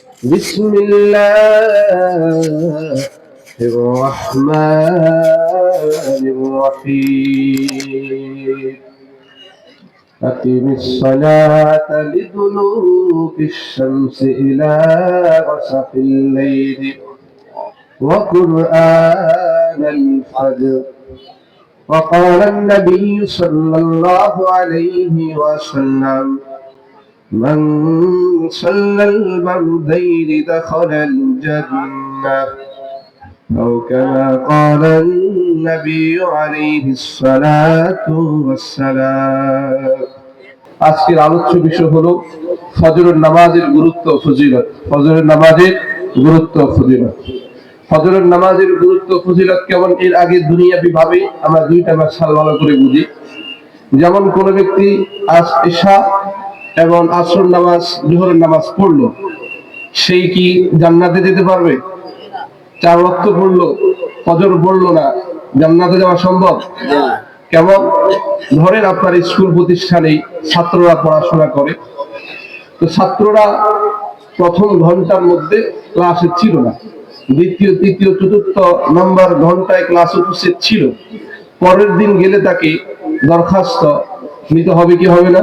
بسم الله الرحمن الرحيم أقم الصلاة لدلوك الشمس إلى غسق الليل وقرآن الفجر وقال النبي صلى الله عليه وسلم من صلى البردين دخل الجنة أو كما قال النبي عليه الصلاة والسلام আজকের আলোচ্য বিষয় হলো ফজরের নামাজের গুরুত্ব ফজিলত। ফজরের নামাজের গুরুত্ব ফজিলত। ফজরের নামাজের গুরুত্ব ফজিলত কেমন, এর আগে দুনিয়াবি ভাবে আমরা দুইটা মাসাল ভালো করে বুঝি। যেমন কোন ব্যক্তি ঈশা এবং আসর নামাজ, জোহরের নামাজ পড়লো, সেই কি জান্নাতে যেতে পারবে? 4 ওয়াক্ত পড়লো, ফজর পড়লো না, জান্নাতে যাওয়া সম্ভব? কেমন? ধরেন আপনার স্কুল প্রতিষ্ঠানে ছাত্ররা পড়াশোনা করে, তো ছাত্ররা প্রথম ঘন্টার মধ্যে ক্লাসে ছিল না, দ্বিতীয় তৃতীয় চতুর্থ নম্বর ঘন্টায় ক্লাস উপস্থিত ছিল। পরের দিন গেলে তাকে দরখাস্ত নিতে হবে কি হবে না?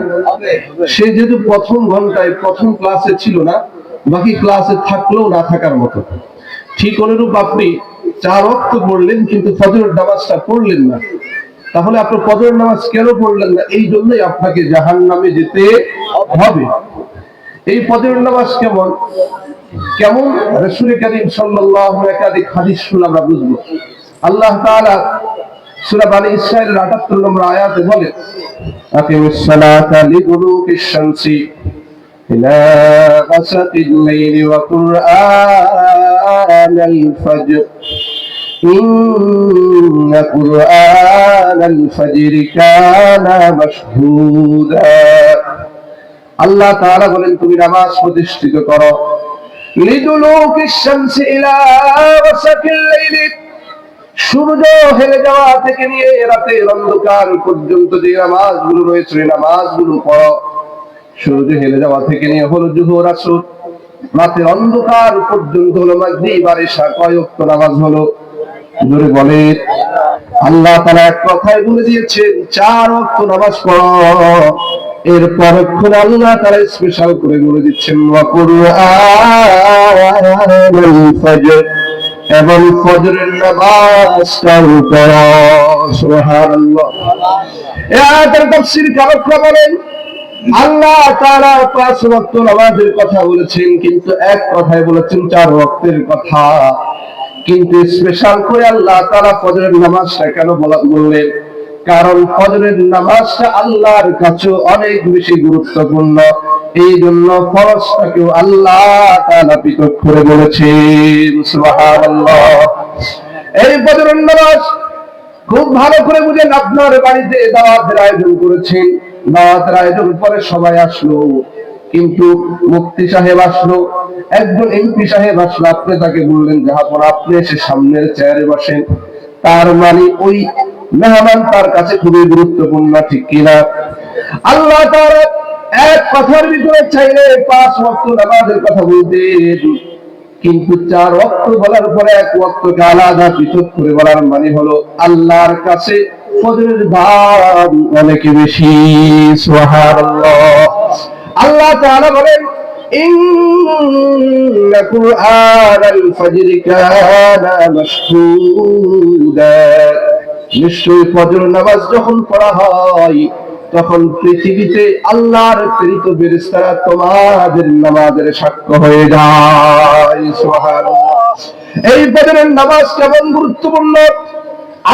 সে যেহেতু প্রথম ঘন্টায় প্রথম ক্লাসে ছিল না, বাকি ক্লাসে থাকলেও না থাকার মতো। ঠিক অনুরূপ আপনি 4 ওয়াক্ত পড়লেন কিন্তু ফজরের নামাজটা পড়লেন না, তাহলে আপনি ফজরের নামাজ কেন পড়লেন না? এই জন্যই আপনাকে জাহান্নামে যেতে হবে। এই ফজরের নামাজ কেমন কেমন রাসূল করিম সাল্লাল্লাহু আলাইহি একাধিক হাদিস শুনে আমরা বুঝবো। আল্লাহ তাআলা সূরা বনী ইসরাঈলের 78 নম্বর আয়াতে বলে, আকিমিস সালাতা লিদুলুকিশ শামসি ইলা গাসাকিল লাইলি ওয়া কুরআনাল ফাজর ইন্না কুরআনাল ফাজরি কানা মাশহুদা। আল্লাহ তাআলা বলেন, তুমি নামাজ প্রতিষ্ঠিত করো লিদুলুকিশ শামসি ইলা গাসাকিল লাইলি, সূর্য হেলে যাওয়া থেকে নিয়ে রাতের অন্ধকার পর্যন্ত যে নামাজগুলো রয়েছে নামাজগুলো পড়ো। সূর্য হেলে যাওয়া থেকে নিয়ে হলো জোহর আসর, রাতের অন্ধকার পর্যন্ত হলো মাগরিব আর ইশা। কয় ওয়াক্ত নামাজ হলো? জোরে বলে। আল্লাহ তাআলা এক কথায় বলে দিয়েছেন 4 ওয়াক্ত নামাজ পড়ো। এরপর আল্লাহ তাআলা স্পেশাল করে বলে দিচ্ছেন ওয়া কুরআনাল ফাজর, এবং ফজরের নামাজটাও পড়ো। সুবহানাল্লাহ। এই আয়াতের তাফসীরকারকরা বলেন, আল্লাহ তাআলা 5 ওয়াক্ত নামাজের কথা বলেছেন, কিন্তু এক কথায় বলেছেন 4 ওয়াক্তের কথা। কিন্তু স্পেশাল করে আল্লাহ তাআলা ফজরের নামাজটা কেন বললেন? কারণ ফজরের নামাজটা আল্লাহর কাছে অনেক বেশি গুরুত্বপূর্ণ। এই জন্য ফরজটাকেও আল্লাহ তাআলা পৃথক করে বলেছেন। সুবহানাল্লাহ। এই ফজরের নামাজ খুব ভালো করে বুঝেন। আপনার বাড়িতে দাওয়াতের আয়োজন করেছেন, দাওয়াতের আয়োজন করে সবাই আসলো, কিন্তু মুফতি সাহেব আসলো, একজন এমপি সাহেব আসলো, আপনি তাকে বললেন যে আপনি এসে সামনের চেয়ারে বসেন। তার মানে ওই মেহমান তার কাছে খুবই গুরুত্বপূর্ণ, ঠিক কিনা? আল্লাহ তাআলা এক কথার ভিতরে চাইলে 5 ওয়াক্ত নামাজের কথা বলতেন, কিন্তু 4 ওয়াক্ত বলার পরে 1 ওয়াক্তকে আলাদা পৃথক করে বলার মানে হলো আল্লাহর কাছে ফজরের দাম অনেক বেশি। সুবহানাল্লাহ। আল্লাহ তাআলা বলেন, ইন্না কুরআনাল ফাজরি কানা মাশহুদা, নিশ্চয়ই ফজর নামাজ যখন পড়া হয় তখন পৃথিবীতে আল্লাহর প্রেরিত ফেরেশতারা তোমাদের নামাজের সাক্ষ্য হয়ে যায়। সুবহানাল্লাহ। এই ফজরের নামাজ কেমন গুরুত্বপূর্ণ!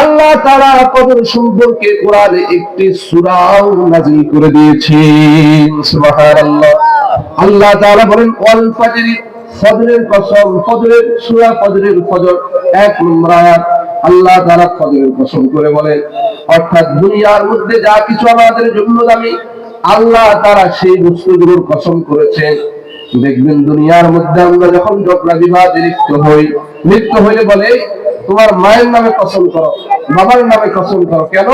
আল্লাহ তাআলা ফজর সম্পর্কে কোরআনে একটি সূরাও নাযিল করে দিয়েছেন। সুবহানাল্লাহ। আল্লাহ তাআলা বলেন, ওয়াল ফাজরি, ফজরের কসম, ফজরের সূরা ফজরের ফজর 1 নম্বর আয়াত। আল্লাহ তাআলা ফজরের কসম করে বলেন, অর্থাৎ দুনিয়ার মধ্যে যা কিছু আমাদের জন্য দামি আল্লাহ তাআলা সেই বস্তুগুলোর কসম করেছেন। দেখবেন দুনিয়ার মধ্যে আমরা যখন ঝগড়া বিবাদে লিপ্ত হইলে বলে, তোমার মায়ের নামে কসম করো, বাবার নামে কসম করো। কেন?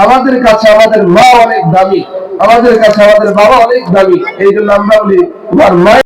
আমাদের কাছে আমাদের মা অনেক দামি, আমাদের কাছে আমাদের বাবা অনেক দামি। এই জন্য আমরা বলি তোমার মা